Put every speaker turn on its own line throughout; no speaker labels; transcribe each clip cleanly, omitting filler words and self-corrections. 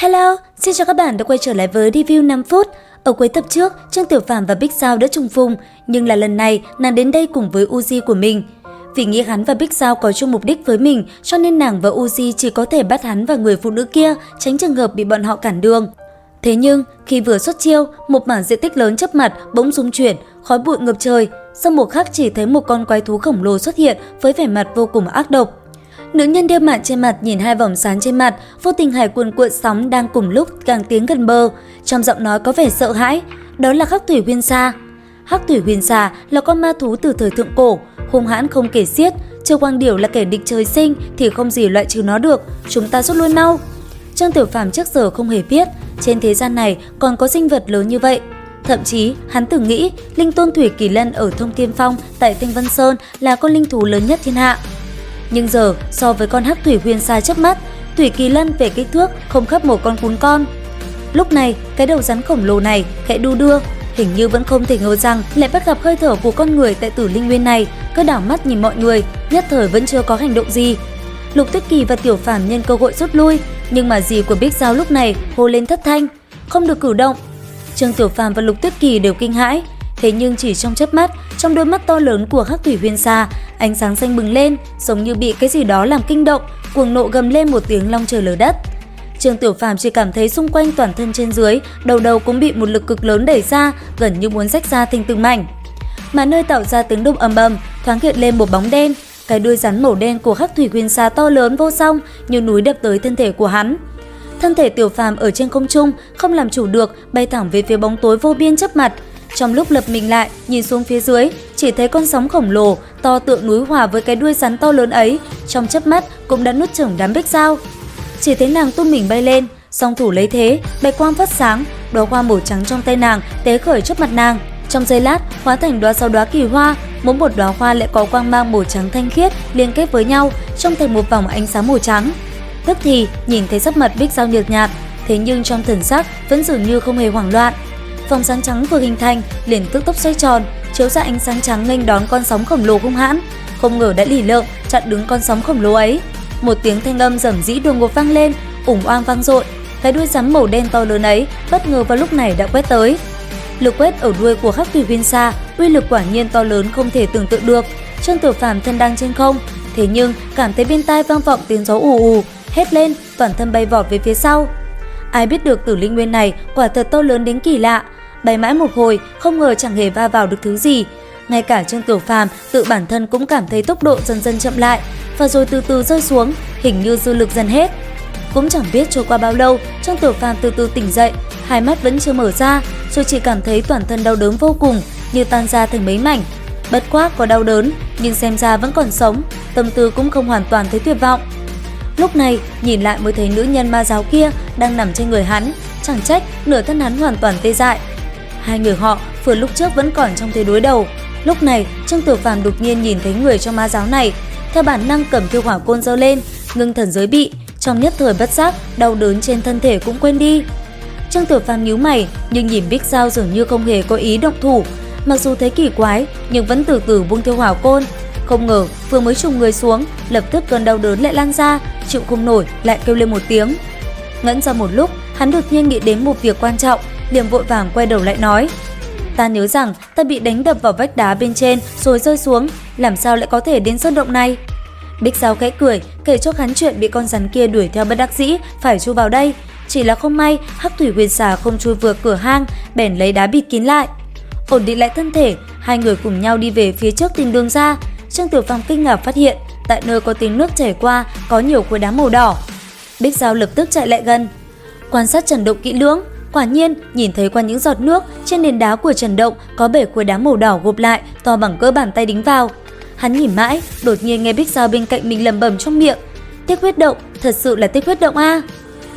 Hello, xin chào các bạn đã quay trở lại với review 5 phút. Ở cuối tập trước, Trương Tiểu Phàm và Big Sao đã trùng phùng, nhưng là lần này nàng đến đây cùng với Uzi của mình. Vì nghĩ hắn và Big Sao có chung mục đích với mình, cho nên nàng và Uzi chỉ có thể bắt hắn và người phụ nữ kia, tránh trường hợp bị bọn họ cản đường. Thế nhưng, khi vừa xuất chiêu, một mảng diện tích lớn chớp mặt bỗng rung chuyển, khói bụi ngập trời. Sau một khắc chỉ thấy một con quái thú khổng lồ xuất hiện với vẻ mặt vô cùng ác độc. Nữ nhân đeo mạn trên mặt nhìn hai vòng sáng trên mặt, vô tình hải cuồn cuộn sóng đang cùng lúc càng tiến gần bờ. Trong giọng nói có vẻ sợ hãi, đó là Hắc Thủy Huyền Sa. Hắc Thủy Huyền Sa là con ma thú từ thời thượng cổ, hung hãn không kể xiết. Châu Quang Điểu là kẻ địch trời sinh thì không gì loại trừ nó được, chúng ta rút lui mau. Trương Tiểu Phàm trước giờ không hề biết trên thế gian này còn có sinh vật lớn như vậy. Thậm chí, hắn từng nghĩ linh tôn Thủy Kỳ Lân ở Thông Thiên Phong tại Thanh Vân Sơn là con linh thú lớn nhất thiên hạ. Nhưng giờ, so với con Hắc Thủy Huyền Sa chớp mắt, Thủy Kỳ Lân về kích thước không khắp một con cún con. Lúc này, cái đầu rắn khổng lồ này khẽ đu đưa, hình như vẫn không thể ngờ rằng lại bắt gặp hơi thở của con người tại Tử Linh Nguyên này. Cứ đảo mắt nhìn mọi người, nhất thời vẫn chưa có hành động gì. Lục Tuyết Kỳ và Tiểu Phàm nhân cơ hội rút lui, nhưng mà dì của Big Sao lúc này hô lên thất thanh, không được cử động. Trương Tiểu Phàm và Lục Tuyết Kỳ đều kinh hãi. Thế nhưng chỉ trong chớp mắt, trong đôi mắt to lớn của Hắc Thủy Huyền Sa, ánh sáng xanh bừng lên, giống như bị cái gì đó làm kinh động, cuồng nộ gầm lên một tiếng long trời lở đất. Trương Tiểu Phàm chỉ cảm thấy xung quanh toàn thân trên dưới, đầu cũng bị một lực cực lớn đẩy ra, gần như muốn rách ra thành từng mảnh. Mà nơi tạo ra tiếng động ầm ầm, thoáng hiện lên một bóng đen, cái đuôi rắn màu đen của Hắc Thủy Huyền Sa to lớn vô song, như núi đập tới thân thể của hắn. Thân thể Tiểu Phàm ở trên không trung không làm chủ được, bay thẳng về phía bóng tối vô biên trước mặt. Trong lúc lập mình lại, nhìn xuống phía dưới, chỉ thấy con sóng khổng lồ, to tượng núi hòa với cái đuôi rắn to lớn ấy, trong chớp mắt cũng đã nuốt chửng đám Big Sao. Chỉ thấy nàng tung mình bay lên, song thủ lấy thế, bạch quang phát sáng, đóa hoa màu trắng trong tay nàng tế khởi trước mặt nàng. Trong giây lát, hóa thành đóa kỳ hoa, mỗi một đóa hoa lại có quang mang màu trắng thanh khiết liên kết với nhau, trông thành một vòng ánh sáng màu trắng. Tức thì nhìn thấy sắc mặt Big Sao nhợt nhạt, thế nhưng trong thần sắc vẫn dường như không hề hoảng loạn. Vòng sáng trắng vừa hình thành, liền tức tốc xoay tròn, chiếu ra ánh sáng trắng nghênh đón con sóng khổng lồ hung hãn, không ngờ đã lì lợm chặn đứng con sóng khổng lồ ấy. Một tiếng thanh âm rầm rĩ đột ngột vang lên, ủng oang vang dội. Cái đuôi rắn màu đen to lớn ấy bất ngờ vào lúc này đã quét tới. Lực quét ở đuôi của Hắc Thủy Huyền Sa, uy lực quả nhiên to lớn không thể tưởng tượng được. Trương Tiểu Phàm thân đang trên không, thế nhưng cảm thấy bên tai vang vọng tiếng gió ù ù, hét lên, toàn thân bay vọt về phía sau. Ai biết được Tử Linh Nguyên này quả thật to lớn đến kỳ lạ. Bay mãi một hồi, không ngờ chẳng hề va vào được thứ gì. Ngay cả Trương Tiểu Phàm tự bản thân cũng cảm thấy tốc độ dần dần chậm lại, và rồi từ từ rơi xuống, hình như dư lực dần hết. Cũng chẳng biết trôi qua bao lâu, Trương Tiểu Phàm từ từ tỉnh dậy, hai mắt vẫn chưa mở ra, rồi chỉ cảm thấy toàn thân đau đớn vô cùng, như tan ra thành mấy mảnh. Bất quá có đau đớn, nhưng xem ra vẫn còn sống, tâm tư cũng không hoàn toàn thấy tuyệt vọng. Lúc này, nhìn lại mới thấy nữ nhân ma giáo kia đang nằm trên người hắn, chẳng trách nửa thân hắn hoàn toàn tê dại. Hai người họ vừa lúc trước vẫn còn trong thế đối đầu. Lúc này, Trương Tiểu Phàm đột nhiên nhìn thấy người trong ma giáo này, theo bản năng cầm thiêu hỏa côn giơ lên, ngưng thần giới bị, trong nhất thời bất giác, đau đớn trên thân thể cũng quên đi. Trương Tiểu Phàm nhíu mày, nhưng nhìn Big Sao dường như không hề có ý động thủ, mặc dù thấy kỳ quái, nhưng vẫn từ từ buông thiêu hỏa côn. Không ngờ, vừa mới trùng người xuống, lập tức cơn đau đớn lại lan ra, chịu không nổi, lại kêu lên một tiếng. Ngẫm ra một lúc, hắn đột nhiên nghĩ đến một việc quan trọng, liền vội vàng quay đầu lại nói: ta nhớ rằng ta bị đánh đập vào vách đá bên trên rồi rơi xuống, làm sao lại có thể đến sơn động này? Big Sao khẽ cười, kể cho hắn chuyện bị con rắn kia đuổi theo bất đắc dĩ phải chui vào đây. Chỉ là không may Hắc Thủy Huyền Sa không chui vừa cửa hang, bèn lấy đá bịt kín lại. Ổn định lại thân thể, hai người cùng nhau đi về phía trước tìm đường ra. Trương Tiểu Phàm kinh ngạc phát hiện tại nơi có tiếng nước chảy qua có nhiều khối đá màu đỏ. Big Sao lập tức chạy lại gần, quan sát trần động kỹ lưỡng. Quả nhiên, nhìn thấy qua những giọt nước trên nền đá của trần động có 7 khối đá màu đỏ gộp lại, to bằng cỡ bàn tay đính vào. Hắn nhìn mãi, đột nhiên nghe Big Sao bên cạnh mình lẩm bẩm trong miệng: tích huyết động, thật sự là tích huyết động a.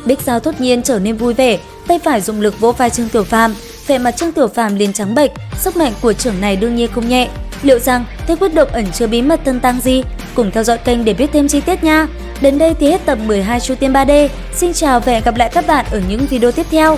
Big Sao thốt nhiên trở nên vui vẻ, tay phải dùng lực vỗ vai Trương Tiểu Phàm, vẻ mặt Trương Tiểu Phàm liền trắng bệch. Sức mạnh của trưởng này đương nhiên không nhẹ. Liệu rằng tích huyết động ẩn chứa bí mật thân tang gì? Cùng theo dõi kênh để biết thêm chi tiết nha. Đến đây thì hết tập 12 Chu Tiên 3D. Xin chào và hẹn gặp lại các bạn ở những video tiếp theo.